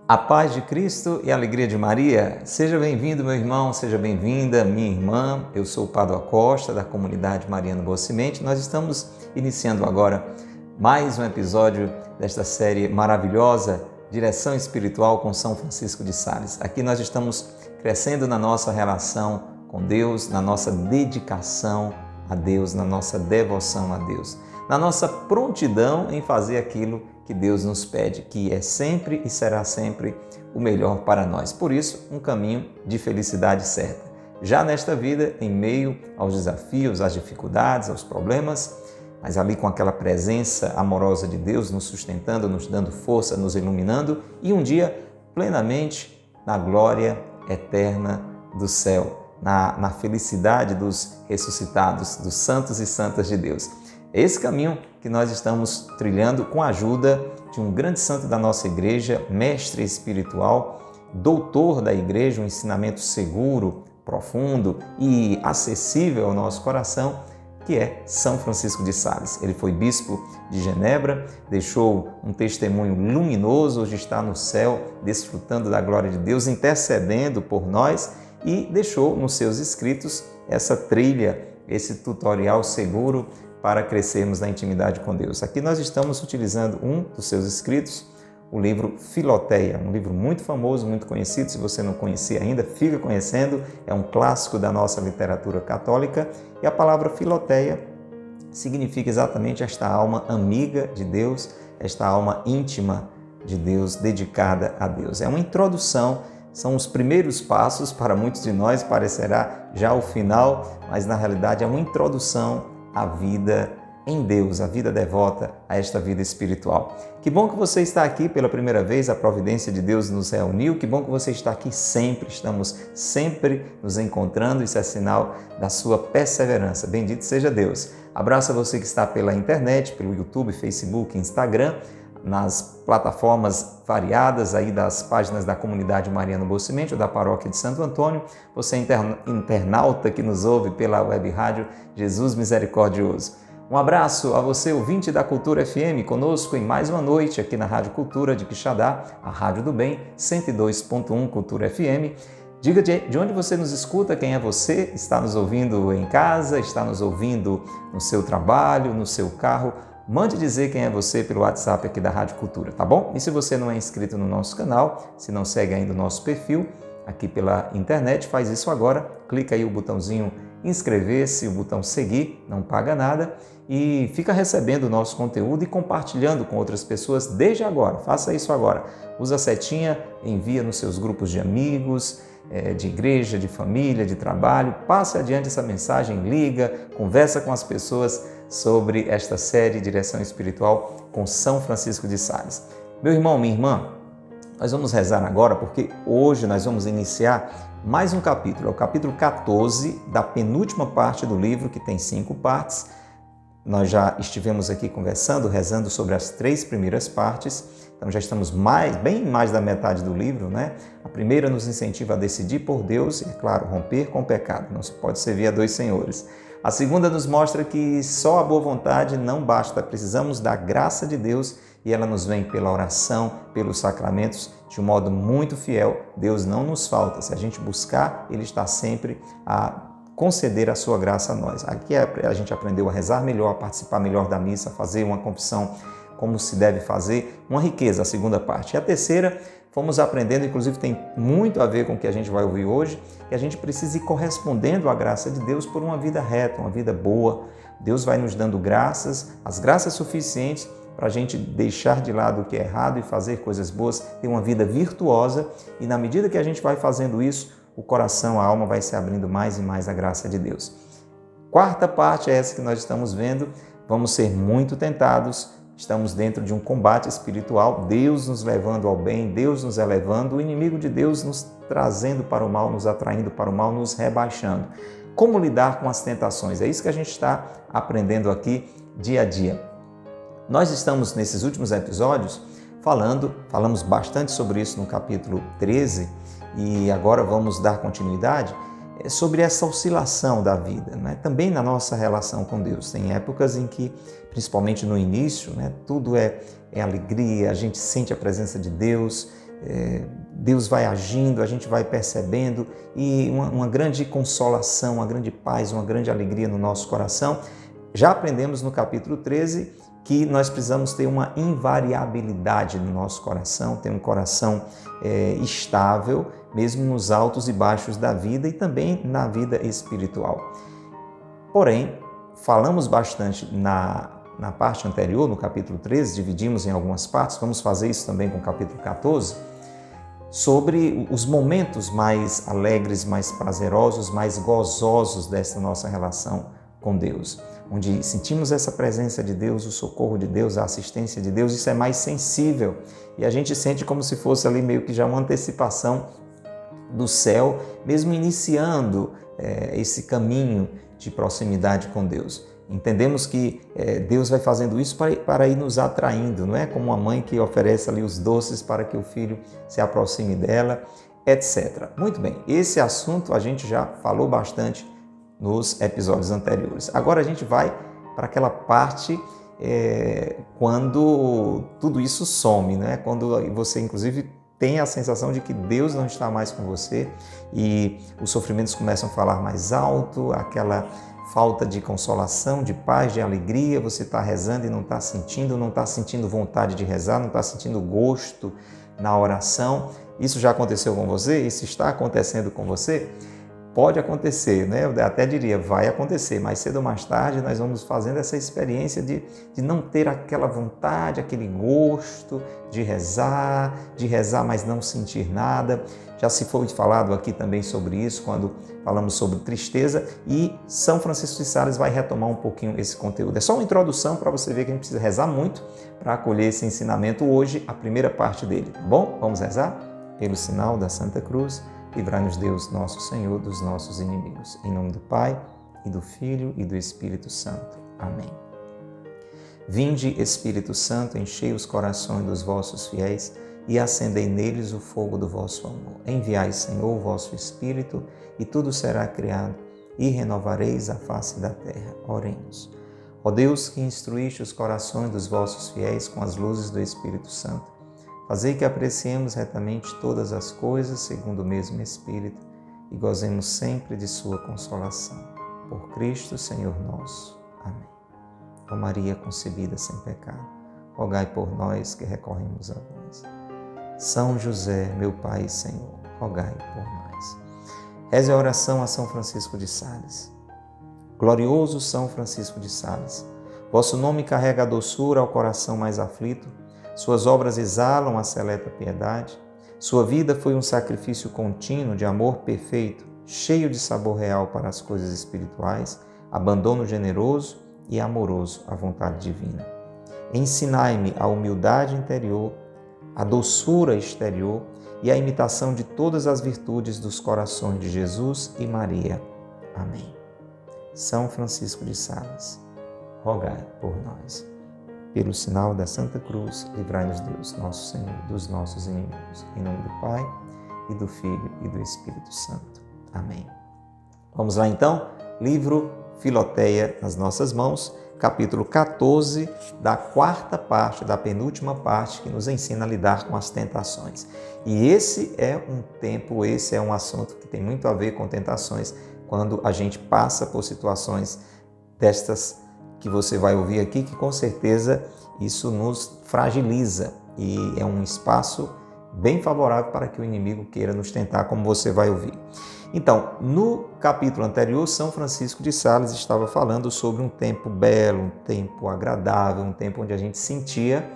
A paz de Cristo e a alegria de Maria. Seja bem-vindo, meu irmão, seja bem-vinda, minha irmã. Eu sou o Padua Costa, da comunidade Mariano Boa Semente. Nós estamos iniciando agora mais um episódio desta série maravilhosa, Direção Espiritual com São Francisco de Sales. Aqui nós estamos crescendo na nossa relação com Deus, na nossa dedicação a Deus, na nossa devoção a Deus, na nossa prontidão em fazer aquilo que Deus nos pede, que é sempre e será sempre o melhor para nós. Por isso, um caminho de felicidade certa. Já nesta vida, em meio aos desafios, às dificuldades, aos problemas, mas ali com aquela presença amorosa de Deus nos sustentando, nos dando força, nos iluminando e um dia plenamente na glória eterna do céu, na felicidade dos ressuscitados, dos santos e santas de Deus. É esse caminho que nós estamos trilhando com a ajuda de um grande santo da nossa igreja, mestre espiritual, doutor da igreja, um ensinamento seguro, profundo e acessível ao nosso coração, que é São Francisco de Sales. Ele foi bispo de Genebra, deixou um testemunho luminoso, hoje está no céu, desfrutando da glória de Deus, intercedendo por nós e deixou nos seus escritos essa trilha, esse tutorial seguro para crescermos na intimidade com Deus. Aqui nós estamos utilizando um dos seus escritos, o livro Filoteia, um livro muito famoso, muito conhecido. Se você não conhecia ainda, fica conhecendo. É um clássico da nossa literatura católica. E a palavra Filoteia significa exatamente esta alma amiga de Deus, esta alma íntima de Deus, dedicada a Deus. É uma introdução, são os primeiros passos, para muitos de nós parecerá já o final, mas na realidade é uma introdução a vida em Deus, a vida devota a esta vida espiritual. Que bom que você está aqui pela primeira vez, a providência de Deus nos reuniu, que bom que você está aqui sempre, estamos sempre nos encontrando, isso é sinal da sua perseverança. Bendito seja Deus. Abraço a você que está pela internet, pelo YouTube, Facebook, Instagram, nas plataformas variadas aí das páginas da comunidade Mariano Boa Semente ou da paróquia de Santo Antônio. Você internauta que nos ouve pela web rádio Jesus Misericordioso. Um abraço a você, ouvinte da Cultura FM, conosco em mais uma noite aqui na Rádio Cultura de Quixadá, a Rádio do Bem, 102.1 Cultura FM. Diga de onde você nos escuta, quem é você, está nos ouvindo em casa, está nos ouvindo no seu trabalho, no seu carro. Mande dizer quem é você pelo WhatsApp aqui da Rádio Cultura, tá bom? E se você não é inscrito no nosso canal, se não segue ainda o nosso perfil aqui pela internet, faz isso agora. Clica aí o botãozinho inscrever-se, o botão seguir, não paga nada e fica recebendo o nosso conteúdo e compartilhando com outras pessoas desde agora. Faça isso agora. Usa a setinha, envia nos seus grupos de amigos, de igreja, de família, de trabalho. Passe adiante essa mensagem, liga, conversa com as pessoas sobre esta série Direção Espiritual com São Francisco de Sales. Meu irmão, minha irmã, nós vamos rezar agora porque hoje nós vamos iniciar mais um capítulo, é o capítulo 14 da penúltima parte do livro, que tem 5 partes. Nós já estivemos aqui conversando, rezando sobre as 3 primeiras partes, então já estamos bem mais da metade do livro, né? A primeira nos incentiva a decidir por Deus e, é claro, romper com o pecado, não se pode servir a 2 senhores. A segunda nos mostra que só a boa vontade não basta, precisamos da graça de Deus e ela nos vem pela oração, pelos sacramentos, de um modo muito fiel. Deus não nos falta, se a gente buscar, Ele está sempre a conceder a sua graça a nós. Aqui a gente aprendeu a rezar melhor, a participar melhor da missa, a fazer uma confissão como se deve fazer, uma riqueza, a segunda parte. E a terceira, fomos aprendendo, inclusive tem muito a ver com o que a gente vai ouvir hoje, que a gente precisa ir correspondendo à graça de Deus por uma vida reta, uma vida boa. Deus vai nos dando graças, as graças suficientes para a gente deixar de lado o que é errado e fazer coisas boas, ter uma vida virtuosa. E na medida que a gente vai fazendo isso, o coração, a alma vai se abrindo mais e mais à graça de Deus. Quarta parte é essa que nós estamos vendo. Vamos ser muito tentados. Estamos dentro de um combate espiritual, Deus nos levando ao bem, Deus nos elevando, o inimigo de Deus nos trazendo para o mal, nos atraindo para o mal, nos rebaixando. Como lidar com as tentações? É isso que a gente está aprendendo aqui dia a dia. Nós estamos nesses últimos episódios falamos bastante sobre isso no capítulo 13 e agora vamos dar continuidade sobre essa oscilação da vida, né? Também na nossa relação com Deus. Tem épocas em que, principalmente no início, né, tudo é alegria, a gente sente a presença de Deus, Deus vai agindo, a gente vai percebendo e uma grande consolação, uma grande paz, uma grande alegria no nosso coração. Já aprendemos no capítulo 13 que nós precisamos ter uma invariabilidade no nosso coração, ter um coração estável, mesmo nos altos e baixos da vida e também na vida espiritual. Porém, falamos bastante na parte anterior, no capítulo 13, dividimos em algumas partes, vamos fazer isso também com o capítulo 14, sobre os momentos mais alegres, mais prazerosos, mais gozosos dessa nossa relação com Deus, onde sentimos essa presença de Deus, o socorro de Deus, a assistência de Deus, isso é mais sensível e a gente sente como se fosse ali meio que já uma antecipação do céu, mesmo iniciando esse caminho de proximidade com Deus. Entendemos que Deus vai fazendo isso para ir nos atraindo, não é como uma mãe que oferece ali os doces para que o filho se aproxime dela, etc. Muito bem, esse assunto a gente já falou bastante nos episódios anteriores. Agora a gente vai para aquela parte quando tudo isso some, né? Quando você inclusive tem a sensação de que Deus não está mais com você e os sofrimentos começam a falar mais alto, aquela falta de consolação, de paz, de alegria, você está rezando e não está sentindo vontade de rezar, não está sentindo gosto na oração. Isso já aconteceu com você? Isso está acontecendo com você? Pode acontecer, né? Eu até diria, vai acontecer, mais cedo ou mais tarde nós vamos fazendo essa experiência de não ter aquela vontade, aquele gosto de rezar, mas não sentir nada. Já se foi falado aqui também sobre isso, quando falamos sobre tristeza, e São Francisco de Sales vai retomar um pouquinho esse conteúdo. É só uma introdução para você ver que a gente precisa rezar muito para acolher esse ensinamento hoje, a primeira parte dele, tá bom? Vamos rezar? Pelo sinal da Santa Cruz, livrai-nos Deus, nosso Senhor, dos nossos inimigos. Em nome do Pai, e do Filho, e do Espírito Santo. Amém. Vinde, Espírito Santo, enchei os corações dos vossos fiéis e acendei neles o fogo do vosso amor. Enviai, Senhor, o vosso Espírito, e tudo será criado, e renovareis a face da terra. Oremos. Ó Deus, que instruíste os corações dos vossos fiéis com as luzes do Espírito Santo, fazei que apreciemos retamente todas as coisas segundo o mesmo Espírito e gozemos sempre de sua consolação. Por Cristo, Senhor nosso. Amém. Ó Maria concebida sem pecado, rogai por nós que recorremos a vós. São José, meu Pai e Senhor, rogai por nós. Reze a oração a São Francisco de Sales. Glorioso São Francisco de Sales, vosso nome carrega a doçura ao coração mais aflito, suas obras exalam a seleta piedade, sua vida foi um sacrifício contínuo de amor perfeito, cheio de sabor real para as coisas espirituais, abandono generoso e amoroso à vontade divina. Ensinai-me a humildade interior, a doçura exterior e a imitação de todas as virtudes dos corações de Jesus e Maria. Amém. São Francisco de Sales, rogai por nós. Pelo sinal da Santa Cruz, livrai-nos Deus, nosso Senhor, dos nossos inimigos. Em nome do Pai, e do Filho, e do Espírito Santo. Amém. Vamos lá então, livro Filoteia nas nossas mãos, capítulo 14, da quarta parte, da penúltima parte, que nos ensina a lidar com as tentações. E esse é um assunto que tem muito a ver com tentações, quando a gente passa por situações destas que você vai ouvir aqui, que com certeza isso nos fragiliza e é um espaço bem favorável para que o inimigo queira nos tentar, como você vai ouvir. Então, no capítulo anterior, São Francisco de Sales estava falando sobre um tempo belo, um tempo agradável, um tempo onde a gente sentia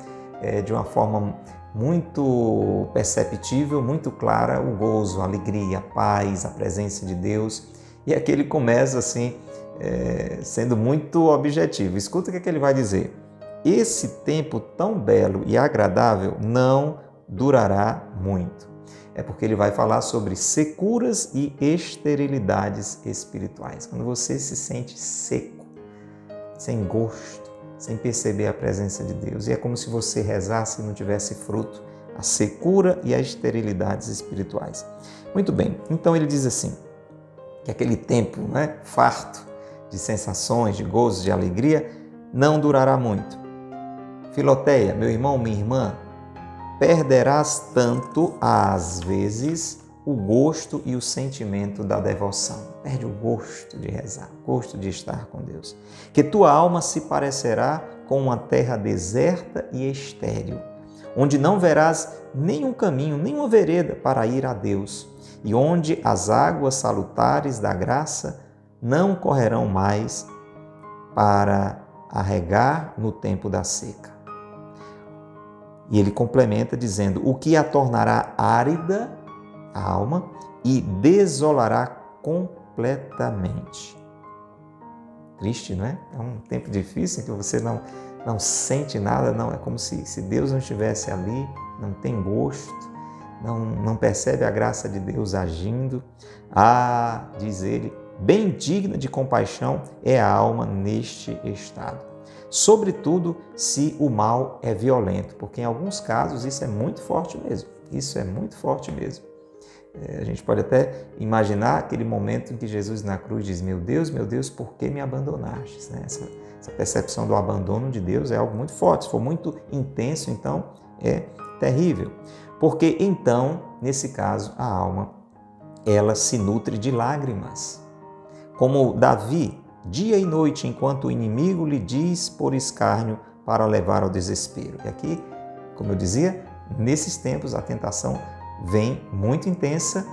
de uma forma muito perceptível, muito clara, o gozo, a alegria, a paz, a presença de Deus. E aqui ele começa assim, sendo muito objetivo. Escuta o que ele vai dizer. Esse tempo tão belo e agradável não durará muito. É porque ele vai falar sobre securas e esterilidades espirituais. Quando você se sente seco, sem gosto, sem perceber a presença de Deus. E é como se você rezasse e não tivesse fruto. A secura e as esterilidades espirituais. Muito bem, então ele diz assim, que aquele tempo farto de sensações, de gozos, de alegria, não durará muito. Filoteia, meu irmão, minha irmã, perderás tanto, às vezes, o gosto e o sentimento da devoção. Perde o gosto de rezar, o gosto de estar com Deus. Que tua alma se parecerá com uma terra deserta e estéril, onde não verás nenhum caminho, nenhuma vereda para ir a Deus, e onde as águas salutares da graça não correrão mais para a regar no tempo da seca. E ele complementa dizendo: o que a tornará árida, a alma, e desolará completamente. Triste, não é? É um tempo difícil em que você não sente nada, não. É como se Deus não estivesse ali, não tem gosto, não percebe a graça de Deus agindo. Ah, diz ele, bem digna de compaixão é a alma neste estado. Sobretudo se o mal é violento, porque em alguns casos isso é muito forte mesmo. Isso é muito forte mesmo. A gente pode até imaginar aquele momento em que Jesus na cruz diz: meu Deus, por que me abandonastes? Essa percepção do abandono de Deus é algo muito forte. Se for muito intenso, então é terrível. Porque então, nesse caso, a alma, ela se nutre de lágrimas. Como Davi, dia e noite, enquanto o inimigo lhe diz por escárnio para levar ao desespero. E aqui, como eu dizia, nesses tempos a tentação vem muito intensa,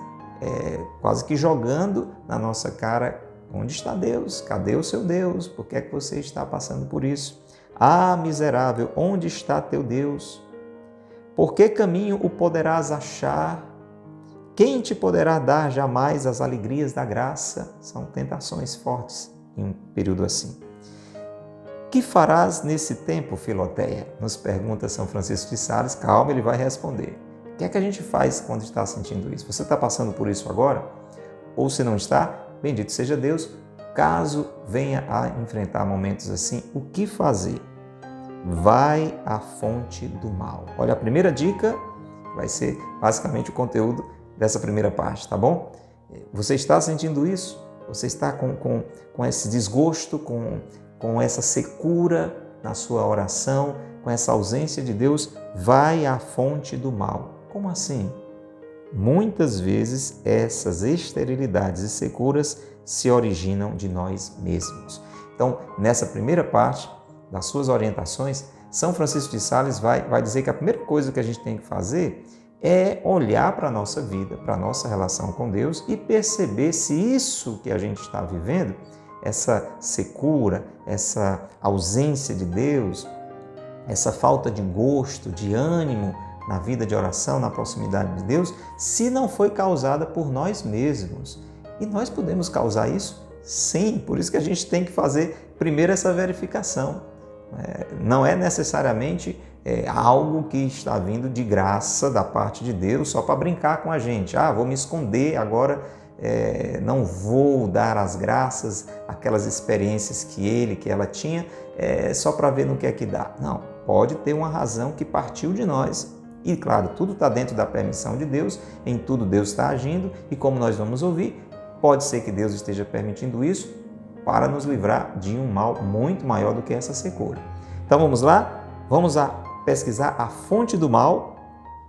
quase que jogando na nossa cara: onde está Deus? Cadê o seu Deus? Por que é que você está passando por isso? Ah, miserável, onde está teu Deus? Por que caminho o poderás achar? Quem te poderá dar jamais as alegrias da graça? São tentações fortes em um período assim. Que farás nesse tempo, Filoteia? Nos pergunta São Francisco de Sales. Calma, ele vai responder. O que é que a gente faz quando está sentindo isso? Você está passando por isso agora? Ou se não está, bendito seja Deus. Caso venha a enfrentar momentos assim, o que fazer? Vai à fonte do mal. Olha, a primeira dica vai ser basicamente o conteúdo dessa primeira parte, tá bom? Você está sentindo isso? Você está com esse desgosto, com essa secura na sua oração, com essa ausência de Deus? Vai à fonte do mal. Como assim? Muitas vezes essas esterilidades e securas se originam de nós mesmos. Então, nessa primeira parte das suas orientações, São Francisco de Sales vai dizer que a primeira coisa que a gente tem que fazer é olhar para a nossa vida, para a nossa relação com Deus e perceber se isso que a gente está vivendo, essa secura, essa ausência de Deus, essa falta de gosto, de ânimo na vida de oração, na proximidade de Deus, se não foi causada por nós mesmos. E nós podemos causar isso? Sim, por isso que a gente tem que fazer primeiro essa verificação. Não é necessariamente algo que está vindo de graça da parte de Deus só para brincar com a gente. Vou me esconder agora, não vou dar as graças, aquelas experiências que ela tinha, só para ver no que é que dá. Não, pode ter uma razão que partiu de nós. E claro, tudo está dentro da permissão de Deus, em tudo Deus está agindo, e como nós vamos ouvir, pode ser que Deus esteja permitindo isso para nos livrar de um mal muito maior do que essa secura. Então vamos lá? Vamos pesquisar a fonte do mal,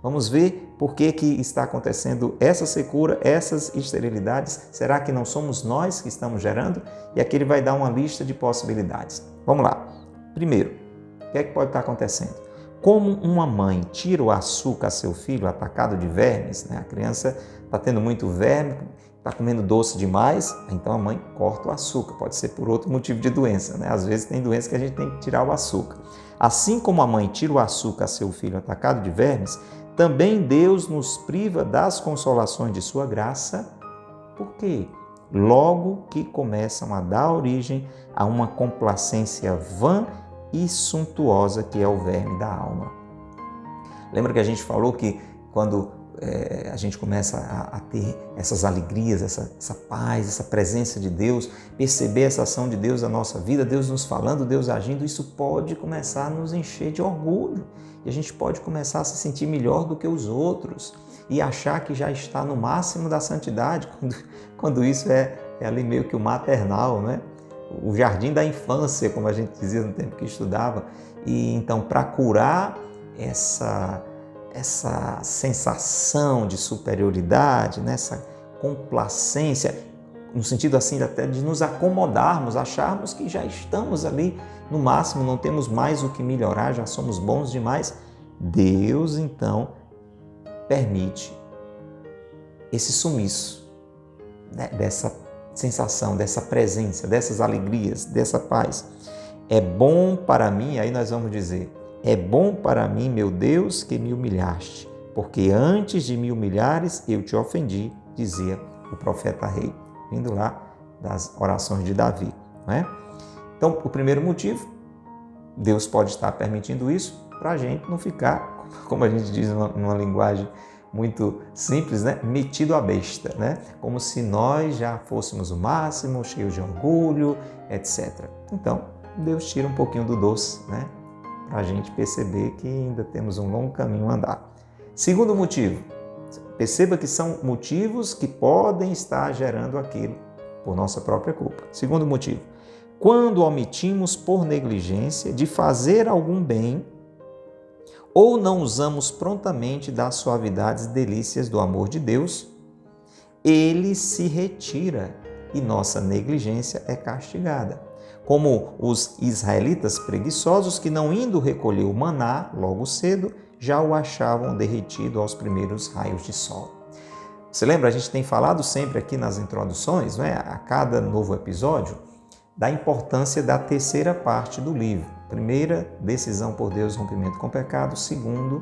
vamos ver por que está acontecendo essa secura, essas esterilidades. Será que não somos nós que estamos gerando? E aqui ele vai dar uma lista de possibilidades. Vamos lá. Primeiro, o que é que pode estar acontecendo? Como uma mãe tira o açúcar a seu filho atacado de vermes, A criança está tendo muito verme, está comendo doce demais, então a mãe corta o açúcar. Pode ser por outro motivo de doença, Às vezes tem doença que a gente tem que tirar o açúcar. Assim como a mãe tira o açúcar a seu filho atacado de vermes, também Deus nos priva das consolações de sua graça. Por quê? Logo que começam a dar origem a uma complacência vã e suntuosa que é o verme da alma. Lembra que a gente falou que quando a gente começa a ter essas alegrias, essa paz, essa presença de Deus, perceber essa ação de Deus na nossa vida, Deus nos falando, Deus agindo, isso pode começar a nos encher de orgulho. E a gente pode começar a se sentir melhor do que os outros e achar que já está no máximo da santidade, quando isso é ali meio que o maternal, O jardim da infância, como a gente dizia no tempo que estudava. E então, para curar essa sensação de superioridade, né? Essa complacência, no sentido assim até de nos acomodarmos, acharmos que já estamos ali no máximo, não temos mais o que melhorar, já somos bons demais. Deus, então, permite esse sumiço, né? Dessa sensação, dessa presença, dessas alegrias, dessa paz. É bom para mim, aí nós vamos dizer, é bom para mim, meu Deus, que me humilhaste, porque antes de me humilhares eu te ofendi, dizia o profeta rei, vindo lá das orações de Davi, não é? Então, o primeiro motivo, Deus pode estar permitindo isso para a gente não ficar, como a gente diz numa linguagem muito simples, né? Metido à besta, né? Como se nós já fôssemos o máximo, cheios de orgulho, etc. Então, Deus tira um pouquinho do doce, né? Para a gente perceber que ainda temos um longo caminho a andar. Segundo motivo, perceba que são motivos que podem estar gerando aquilo por nossa própria culpa. Segundo motivo, quando omitimos por negligência de fazer algum bem ou não usamos prontamente das suavidades e delícias do amor de Deus, ele se retira e nossa negligência é castigada. Como os israelitas preguiçosos que, não indo recolher o maná logo cedo, já o achavam derretido aos primeiros raios de sol. Você lembra, a gente tem falado sempre aqui nas introduções, não é? A cada novo episódio, da importância da terceira parte do livro. Primeira, decisão por Deus, rompimento com o pecado. Segundo,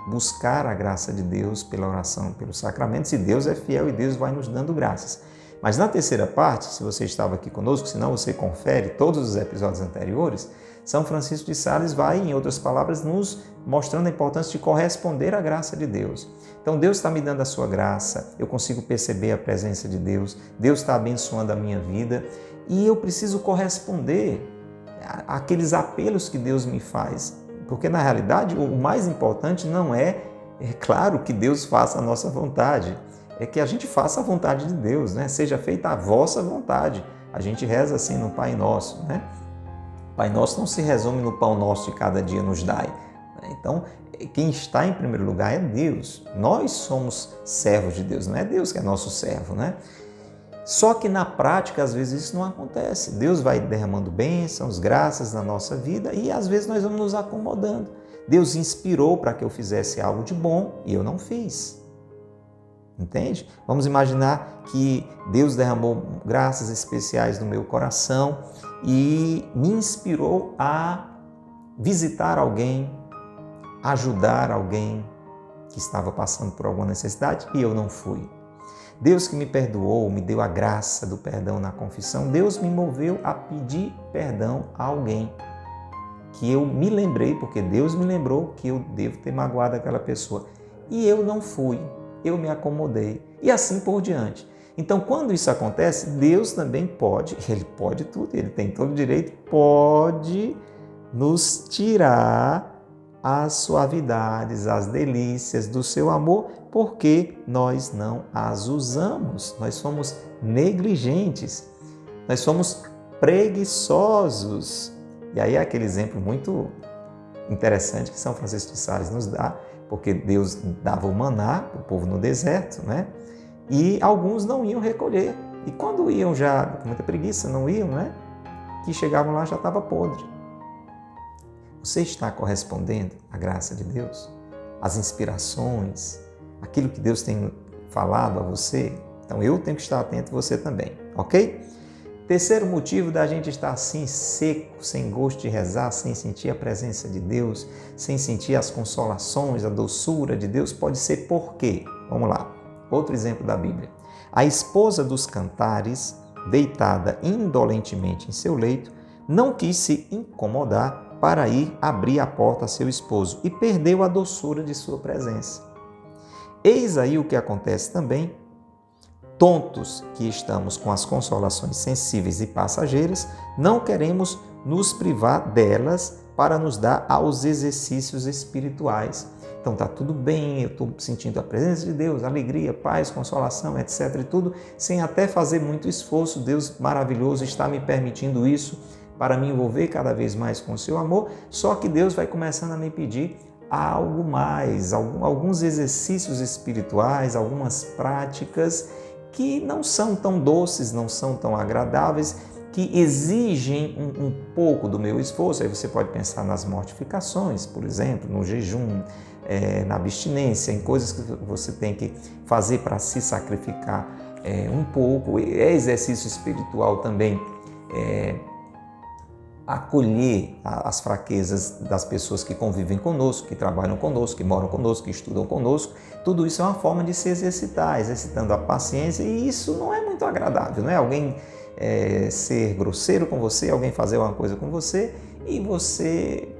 buscar a graça de Deus pela oração, pelos sacramentos. E Deus é fiel e Deus vai nos dando graças. Mas na terceira parte, se você estava aqui conosco, se não você confere todos os episódios anteriores, São Francisco de Sales vai, em outras palavras, nos mostrando a importância de corresponder à graça de Deus. Então Deus está me dando a sua graça, eu consigo perceber a presença de Deus, Deus está abençoando a minha vida e eu preciso corresponder àqueles apelos que Deus me faz. Porque na realidade o mais importante não é claro que Deus faça a nossa vontade, é que a gente faça a vontade de Deus, né? Seja feita a vossa vontade. A gente reza assim no Pai Nosso, né? Pai Nosso não se resume no pão nosso de cada dia nos dai. Então, quem está em primeiro lugar é Deus. Nós somos servos de Deus, não é Deus que é nosso servo, né? Só que na prática, às vezes, isso não acontece. Deus vai derramando bênçãos, graças na nossa vida e às vezes nós vamos nos acomodando. Deus inspirou para que eu fizesse algo de bom e eu não fiz. Entende? Vamos imaginar que Deus derramou graças especiais no meu coração e me inspirou a visitar alguém, ajudar alguém que estava passando por alguma necessidade e eu não fui. Deus que me perdoou, me deu a graça do perdão na confissão, Deus me moveu a pedir perdão a alguém que eu me lembrei, porque Deus me lembrou que eu devo ter magoado aquela pessoa e eu não fui. Eu me acomodei e assim por diante. Então, quando isso acontece, Deus também pode, Ele pode tudo, Ele tem todo o direito, pode nos tirar as suavidades, as delícias do seu amor, porque nós não as usamos, nós somos negligentes, nós somos preguiçosos. E aí é aquele exemplo muito interessante que São Francisco de Sales nos dá, porque Deus dava o maná para o povo no deserto, né? E alguns não iam recolher. E quando iam já, com muita preguiça, não iam, né? Que chegavam lá já estava podre. Você está correspondendo à graça de Deus? Às inspirações? Aquilo que Deus tem falado a você? Então eu tenho que estar atento, você também, ok? Terceiro motivo da gente estar assim seco, sem gosto de rezar, sem sentir a presença de Deus, sem sentir as consolações, a doçura de Deus, pode ser por quê? Vamos lá, outro exemplo da Bíblia. A esposa dos Cantares, deitada indolentemente em seu leito, não quis se incomodar para ir abrir a porta a seu esposo e perdeu a doçura de sua presença. Eis aí o que acontece também. Tontos que estamos com as consolações sensíveis e passageiras, não queremos nos privar delas para nos dar aos exercícios espirituais. Então está tudo bem, eu estou sentindo a presença de Deus, alegria, paz, consolação, etc. e tudo, sem até fazer muito esforço. Deus maravilhoso está me permitindo isso para me envolver cada vez mais com o seu amor, só que Deus vai começando a me pedir algo mais, alguns exercícios espirituais, algumas práticas que não são tão doces, não são tão agradáveis, que exigem um pouco do meu esforço. Aí você pode pensar nas mortificações, por exemplo, no jejum, na abstinência, em coisas que você tem que fazer para se sacrificar um pouco. É exercício espiritual também acolher as fraquezas das pessoas que convivem conosco, que trabalham conosco, que moram conosco, que estudam conosco. Tudo isso é uma forma de se exercitar, exercitando a paciência, e isso não é muito agradável, não é? Alguém ser grosseiro com você, alguém fazer uma coisa com você e você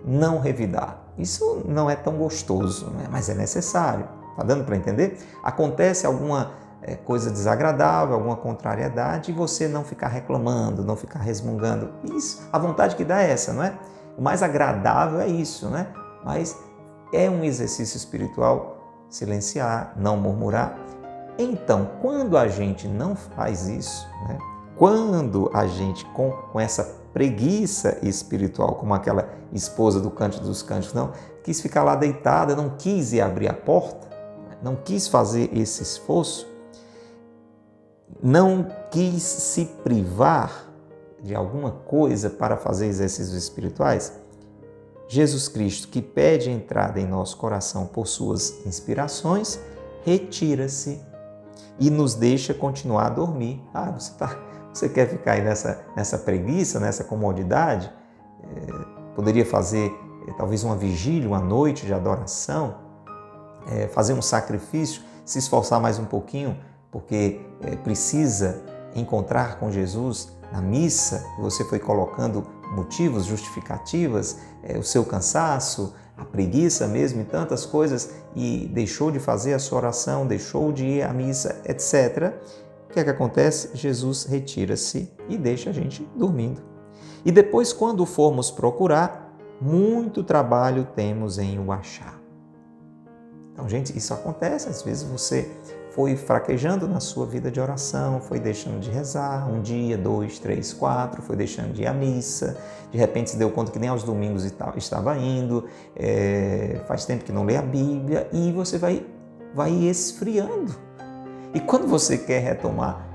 não revidar. Isso não é tão gostoso, né? Mas é necessário. Tá dando para entender? Acontece alguma coisa desagradável, alguma contrariedade, e você não ficar reclamando, não ficar resmungando. Isso, a vontade que dá é essa, não é? O mais agradável é isso, né? Mas é um exercício espiritual silenciar, não murmurar. Então, quando a gente não faz isso, né? Quando a gente com essa preguiça espiritual, como aquela esposa do Cântico dos Cânticos, não quis ficar lá deitada, não quis ir abrir a porta, não quis fazer esse esforço, não quis se privar de alguma coisa para fazer exercícios espirituais, Jesus Cristo, que pede entrada em nosso coração por suas inspirações, retira-se e nos deixa continuar a dormir. Você quer ficar aí nessa preguiça, nessa comodidade? Poderia fazer talvez uma vigília, uma noite de adoração, fazer um sacrifício, se esforçar mais um pouquinho, porque precisa encontrar com Jesus na missa. Você foi colocando motivos, justificativas, o seu cansaço, a preguiça mesmo e tantas coisas, e deixou de fazer a sua oração, deixou de ir à missa, etc. O que é que acontece? Jesus retira-se e deixa a gente dormindo. E depois, quando formos procurar, muito trabalho temos em o achar. Então, gente, isso acontece. Às vezes você foi fraquejando na sua vida de oração, foi deixando de rezar, um dia, 2, 3, 4, foi deixando de ir à missa, de repente se deu conta que nem aos domingos estava indo, faz tempo que não lê a Bíblia, e você vai esfriando. E quando você quer retomar,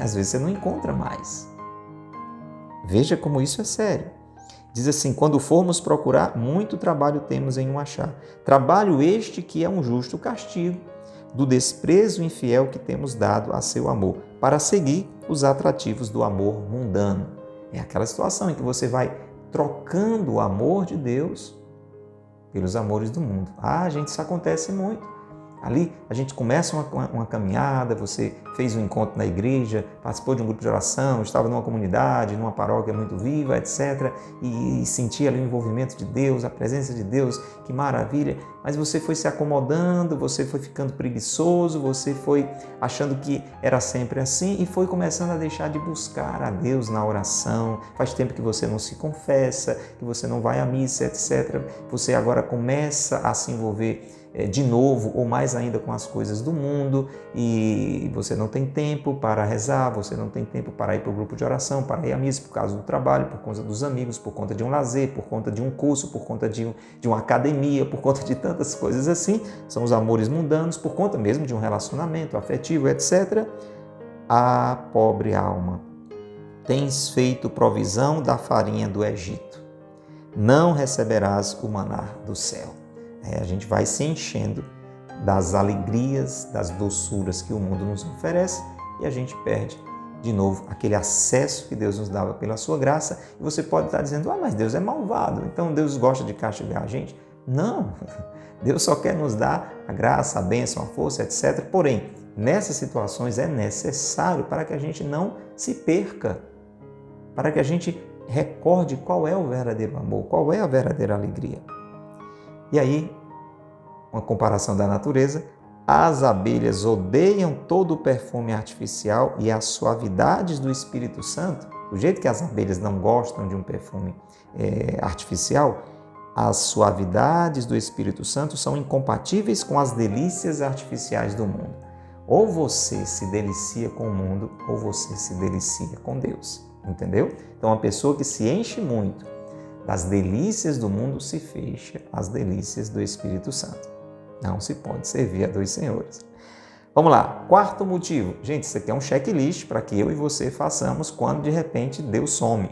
às vezes você não encontra mais. Veja como isso é sério. Diz assim: quando formos procurar, muito trabalho temos em o achar. Trabalho este que é um justo castigo do desprezo infiel que temos dado a seu amor, para seguir os atrativos do amor mundano. É aquela situação em que você vai trocando o amor de Deus pelos amores do mundo. Gente, isso acontece muito. Ali a gente começa uma caminhada, você fez um encontro na igreja, participou de um grupo de oração, estava numa comunidade, numa paróquia muito viva, etc. E sentia ali o envolvimento de Deus, a presença de Deus, que maravilha. Mas você foi se acomodando, você foi ficando preguiçoso, você foi achando que era sempre assim e foi começando a deixar de buscar a Deus na oração. Faz tempo que você não se confessa, que você não vai à missa, etc. Você agora começa a se envolver de novo ou mais ainda com as coisas do mundo, e você não tem tempo para rezar, você não tem tempo para ir para o grupo de oração, para ir à missa por causa do trabalho, por conta dos amigos, por conta de um lazer, por conta de um curso, por conta de uma academia, por conta de tantas coisas assim. São os amores mundanos, por conta mesmo de um relacionamento afetivo, etc. Pobre alma, tens feito provisão da farinha do Egito, não receberás o maná do céu. A gente vai se enchendo das alegrias, das doçuras que o mundo nos oferece, e a gente perde de novo aquele acesso que Deus nos dava pela sua graça. E você pode estar dizendo: mas Deus é malvado, então Deus gosta de castigar a gente. Não, Deus só quer nos dar a graça, a bênção, a força, etc. Porém, nessas situações é necessário para que a gente não se perca, para que a gente recorde qual é o verdadeiro amor, qual é a verdadeira alegria. E aí, uma comparação da natureza: as abelhas odeiam todo o perfume artificial e as suavidades do Espírito Santo. Do jeito que as abelhas não gostam de um perfume artificial, as suavidades do Espírito Santo são incompatíveis com as delícias artificiais do mundo. Ou você se delicia com o mundo, ou você se delicia com Deus. Entendeu? Então, uma pessoa que se enche muito das delícias do mundo se fecha às delícias do Espírito Santo. Não se pode servir a dois senhores. Vamos lá, quarto motivo. Gente, isso aqui é um checklist para que eu e você façamos quando de repente Deus some.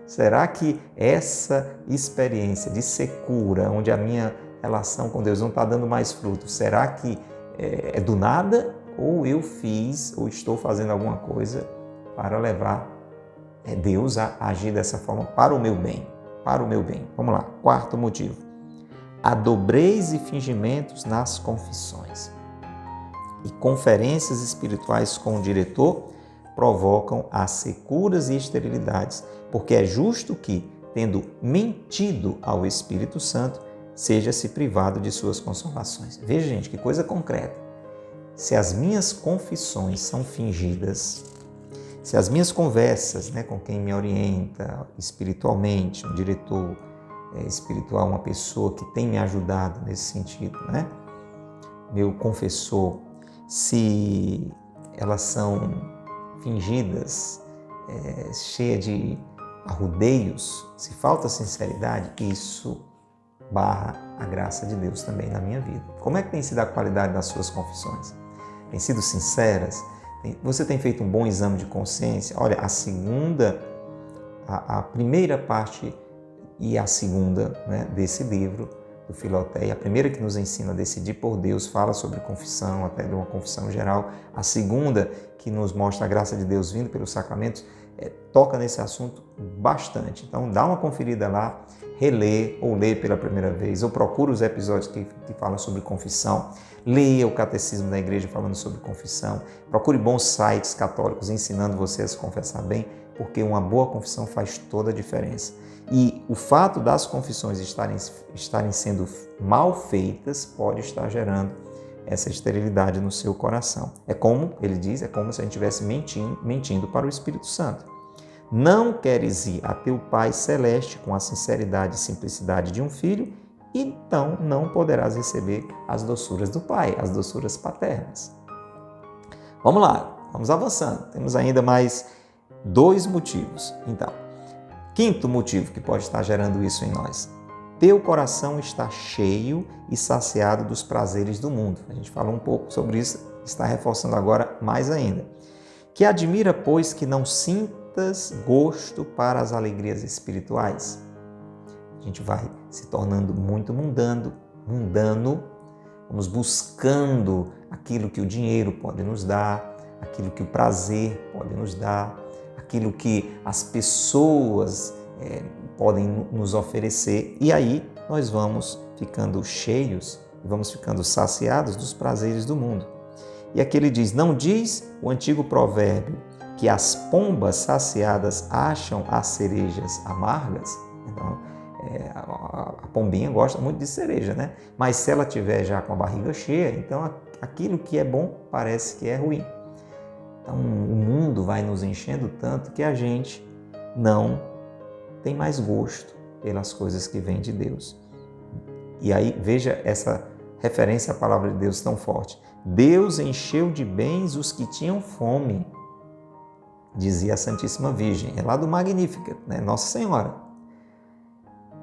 Será que essa experiência de secura, onde a minha relação com Deus não está dando mais fruto, será que é do nada? Ou eu fiz, ou estou fazendo alguma coisa para levar Deus a agir dessa forma para o meu bem? Para o meu bem. Vamos lá, quarto motivo. Há dobreis e fingimentos nas confissões. E conferências espirituais com o diretor provocam as securas e esterilidades, porque é justo que, tendo mentido ao Espírito Santo, seja-se privado de suas consolações. Veja, gente, que coisa concreta. Se as minhas confissões são fingidas, se as minhas conversas, com quem me orienta espiritualmente, um diretor espiritual, uma pessoa que tem me ajudado nesse sentido, meu confessor, se elas são fingidas, cheias de arrudeios, se falta sinceridade, isso barra a graça de Deus também na minha vida. Como é que tem sido a qualidade das suas confissões? Tem sido sinceras? Você tem feito um bom exame de consciência? Olha, a primeira parte e a segunda desse livro, do Filoteia, a primeira que nos ensina a decidir por Deus, fala sobre confissão, até de uma confissão geral. A segunda, que nos mostra a graça de Deus vindo pelos sacramentos, toca nesse assunto bastante. Então, dá uma conferida lá, relê ou lê pela primeira vez, ou procura os episódios que falam sobre confissão, leia o Catecismo da Igreja falando sobre confissão, procure bons sites católicos ensinando você a se confessar bem, porque uma boa confissão faz toda a diferença. E o fato das confissões estarem sendo mal feitas pode estar gerando essa esterilidade no seu coração. É como, ele diz, é como se a gente estivesse mentindo para o Espírito Santo. Não queres ir a teu Pai Celeste com a sinceridade e simplicidade de um filho, então não poderás receber as doçuras do Pai, as doçuras paternas. Vamos lá, vamos avançando. Temos ainda mais 2 motivos. Então, quinto motivo que pode estar gerando isso em nós. Teu coração está cheio e saciado dos prazeres do mundo. A gente falou um pouco sobre isso, está reforçando agora mais ainda. Que admira, pois, que não sintas gosto para as alegrias espirituais. A gente vai se tornando muito mundano, vamos buscando aquilo que o dinheiro pode nos dar, aquilo que o prazer pode nos dar, aquilo que as pessoas podem nos oferecer, e aí nós vamos ficando cheios, vamos ficando saciados dos prazeres do mundo. E aqui ele diz, não diz o antigo provérbio que as pombas saciadas acham as cerejas amargas? Então, a pombinha gosta muito de cereja, Mas se ela tiver já com a barriga cheia, então aquilo que é bom parece que é ruim. Então, o mundo vai nos enchendo tanto que a gente não tem mais gosto pelas coisas que vêm de Deus. E aí, veja essa referência à palavra de Deus tão forte. Deus encheu de bens os que tinham fome, dizia a Santíssima Virgem. É lá do Magnífica, Nossa Senhora.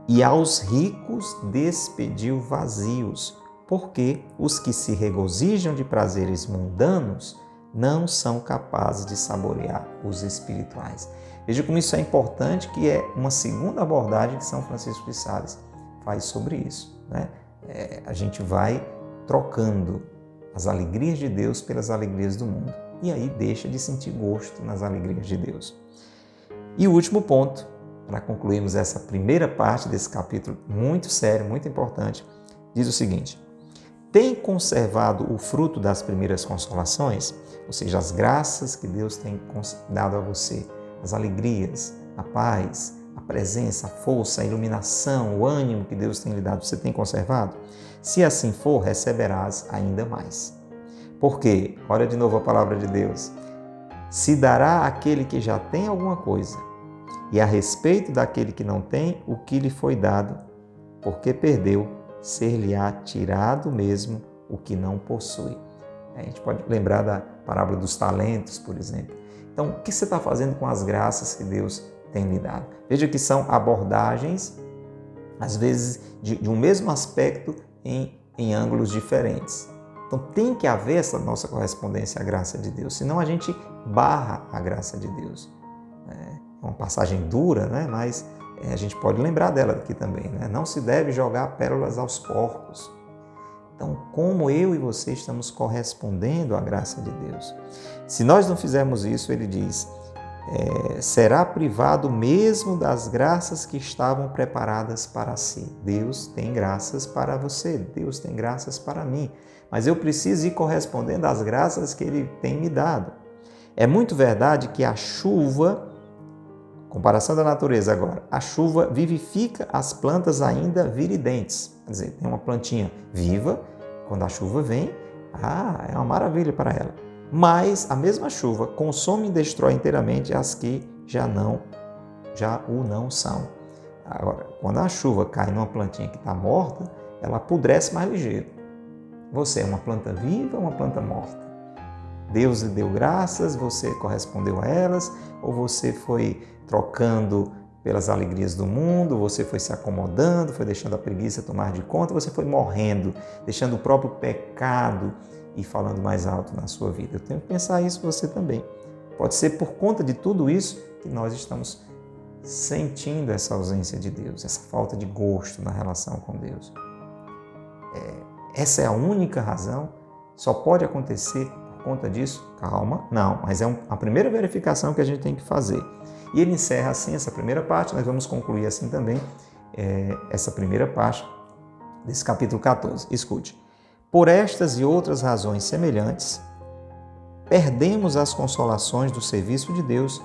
E aos ricos despediu vazios, porque os que se regozijam de prazeres mundanos não são capazes de saborear os espirituais. Veja como isso é importante, que é uma segunda abordagem que São Francisco de Sales faz sobre isso. A gente vai trocando as alegrias de Deus pelas alegrias do mundo. E aí deixa de sentir gosto nas alegrias de Deus. E o último ponto, para concluirmos essa primeira parte desse capítulo muito sério, muito importante, diz o seguinte: tem conservado o fruto das primeiras consolações, ou seja, as graças que Deus tem dado a você, as alegrias, a paz, a presença, a força, a iluminação, o ânimo que Deus tem lhe dado, você tem conservado? Se assim for, receberás ainda mais. Porque, olha de novo a palavra de Deus, se dará àquele que já tem alguma coisa, e a respeito daquele que não tem, o que lhe foi dado, porque perdeu, ser-lhe-á tirado mesmo o que não possui. A gente pode lembrar da parábola dos talentos, por exemplo. Então, o que você está fazendo com as graças que Deus tem lhe dado. Veja que são abordagens, às vezes, de um mesmo aspecto em ângulos diferentes. Então tem que haver essa nossa correspondência à graça de Deus, senão a gente barra a graça de Deus. É uma passagem dura, né? Mas a gente pode lembrar dela aqui também, né? Não se deve jogar pérolas aos porcos. Então, como eu e você estamos correspondendo à graça de Deus? Se nós não fizermos isso, ele diz, será privado mesmo das graças que estavam preparadas para si. Deus tem graças para você, Deus tem graças para mim, mas eu preciso ir correspondendo às graças que Ele tem me dado. É muito verdade que a chuva, comparação da natureza agora, a chuva vivifica as plantas ainda viridentes. Quer dizer, tem uma plantinha viva, quando a chuva vem, é uma maravilha para ela. Mas a mesma chuva consome e destrói inteiramente as que já o não são. Agora, quando a chuva cai numa plantinha que está morta, ela apodrece mais ligeiro. Você é uma planta viva ou uma planta morta? Deus lhe deu graças, você correspondeu a elas, ou você foi trocando pelas alegrias do mundo, você foi se acomodando, foi deixando a preguiça tomar de conta, você foi morrendo, deixando o próprio pecado e falando mais alto na sua vida. Eu tenho que pensar isso você também. Pode ser por conta de tudo isso que nós estamos sentindo essa ausência de Deus, essa falta de gosto na relação com Deus. Essa é a única razão? Só pode acontecer por conta disso? Calma, não, mas é a primeira verificação que a gente tem que fazer. E ele encerra assim essa primeira parte, nós vamos concluir assim também essa primeira parte desse capítulo 14. Escute. Por estas e outras razões semelhantes, perdemos as consolações do serviço de Deus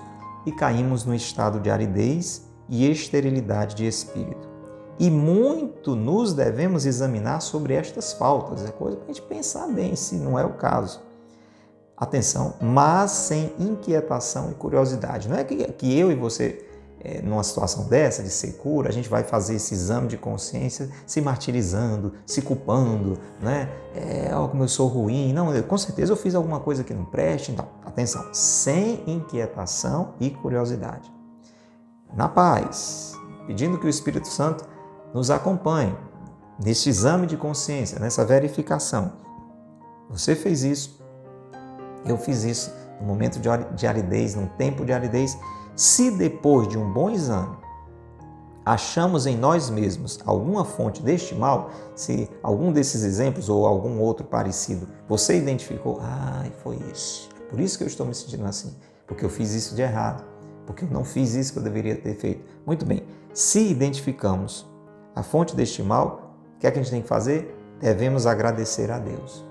e caímos no estado de aridez e esterilidade de espírito. E muito nos devemos examinar sobre estas faltas. É coisa para a gente pensar bem, se não é o caso. Atenção, mas sem inquietação e curiosidade. Não é que eu e você, numa situação dessa, de secura, a gente vai fazer esse exame de consciência se martirizando, se culpando, né? Como eu sou ruim. Não, com certeza eu fiz alguma coisa que não preste. Então, atenção, sem inquietação e curiosidade. Na paz, pedindo que o Espírito Santo nos acompanhe nesse exame de consciência, nessa verificação. Você fez isso, eu fiz isso no momento de aridez, num tempo de aridez. Se depois de um bom exame achamos em nós mesmos alguma fonte deste mal, se algum desses exemplos ou algum outro parecido você identificou, foi isso. Por isso que eu estou me sentindo assim, porque eu fiz isso de errado, porque eu não fiz isso que eu deveria ter feito. Muito bem, se identificamos a fonte deste mal, o que é que a gente tem que fazer? Devemos agradecer a Deus.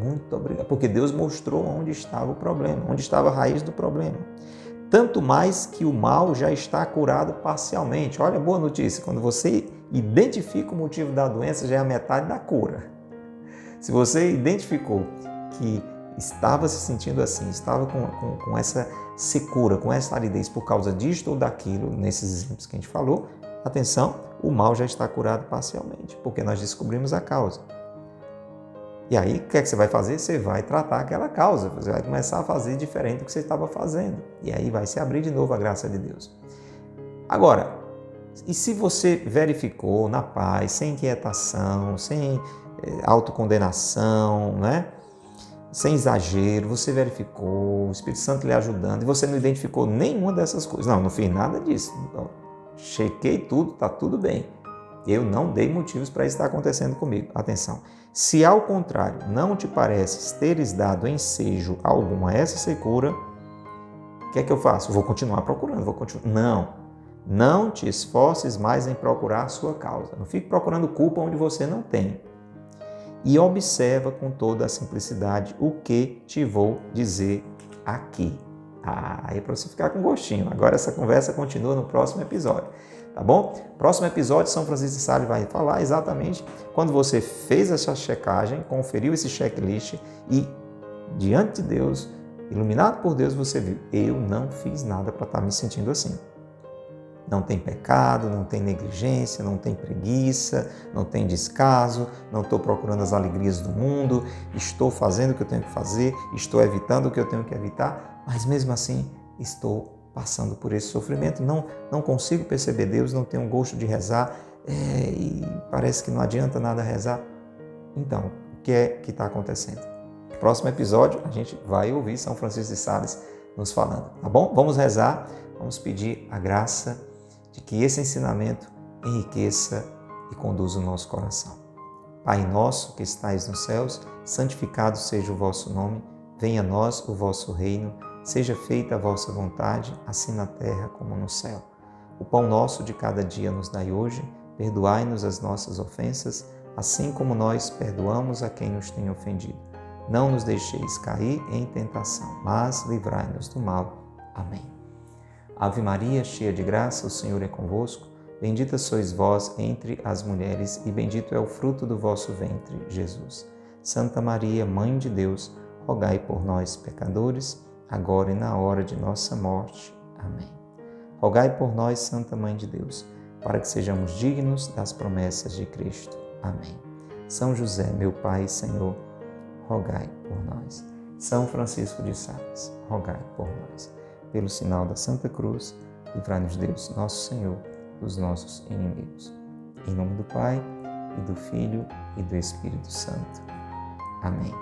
Muito obrigado, porque Deus mostrou onde estava o problema, onde estava a raiz do problema. Tanto mais que o mal já está curado parcialmente. Olha a boa notícia, quando você identifica o motivo da doença, já é a metade da cura. Se você identificou que estava se sentindo assim, estava com essa secura, com essa aridez por causa disto ou daquilo, nesses exemplos que a gente falou, atenção, o mal já está curado parcialmente, porque nós descobrimos a causa. E aí, o que é que você vai fazer? Você vai tratar aquela causa, você vai começar a fazer diferente do que você estava fazendo. E aí vai se abrir de novo a graça de Deus. Agora, e se você verificou na paz, sem inquietação, sem autocondenação, né? Sem exagero, você verificou, o Espírito Santo lhe ajudando, e você não identificou nenhuma dessas coisas. Não fiz nada disso. Chequei tudo, está tudo bem. Eu não dei motivos para isso estar acontecendo comigo. Atenção, se ao contrário não te pareces teres dado ensejo algum a essa secura, o que é que eu faço? Vou continuar procurando, Não te esforces mais em procurar a sua causa. Não fique procurando culpa onde você não tem. E observa com toda a simplicidade o que te vou dizer aqui. Aí é para você ficar com gostinho. Agora essa conversa continua no próximo episódio. Tá bom? Próximo episódio, São Francisco de Sales vai falar exatamente quando você fez essa checagem, conferiu esse checklist e, diante de Deus, iluminado por Deus, você viu, eu não fiz nada para estar me sentindo assim. Não tem pecado, não tem negligência, não tem preguiça, não tem descaso, não estou procurando as alegrias do mundo, estou fazendo o que eu tenho que fazer, estou evitando o que eu tenho que evitar, mas mesmo assim estou passando por esse sofrimento, não consigo perceber Deus, não tenho gosto de rezar e parece que não adianta nada rezar. Então, o que é que está acontecendo? No próximo episódio, a gente vai ouvir São Francisco de Sales nos falando, tá bom? Vamos rezar, vamos pedir a graça de que esse ensinamento enriqueça e conduza o nosso coração. Pai nosso que estais nos céus, santificado seja o vosso nome, venha a nós o vosso reino, seja feita a vossa vontade, assim na terra como no céu. O pão nosso de cada dia nos dai hoje, perdoai-nos as nossas ofensas, assim como nós perdoamos a quem nos tem ofendido. Não nos deixeis cair em tentação, mas livrai-nos do mal. Amém. Ave Maria, cheia de graça, o Senhor é convosco. Bendita sois vós entre as mulheres e bendito é o fruto do vosso ventre, Jesus. Santa Maria, Mãe de Deus, rogai por nós, pecadores, agora e na hora de nossa morte. Amém. Rogai por nós, Santa Mãe de Deus, para que sejamos dignos das promessas de Cristo. Amém. São José, meu Pai e Senhor, rogai por nós. São Francisco de Sales, rogai por nós. Pelo sinal da Santa Cruz, livrai-nos Deus, nosso Senhor, dos nossos inimigos. Em nome do Pai, e do Filho, e do Espírito Santo. Amém.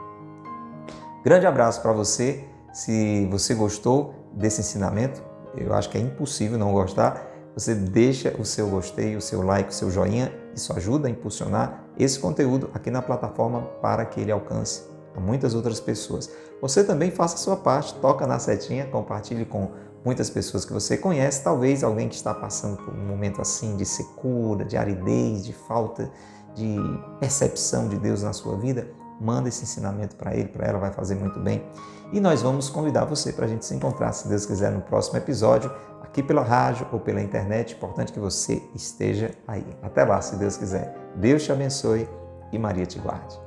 Grande abraço para você. Se você gostou desse ensinamento, eu acho que é impossível não gostar, você deixa o seu gostei, o seu like, o seu joinha. Isso ajuda a impulsionar esse conteúdo aqui na plataforma para que ele alcance a muitas outras pessoas. Você também faça a sua parte, toca na setinha, compartilhe com muitas pessoas que você conhece, talvez alguém que está passando por um momento assim de secura, de aridez, de falta de percepção de Deus na sua vida. Manda esse ensinamento para ele, para ela, vai fazer muito bem. E nós vamos convidar você para a gente se encontrar, se Deus quiser, no próximo episódio, aqui pela rádio ou pela internet. Importante que você esteja aí. Até lá, se Deus quiser. Deus te abençoe e Maria te guarde.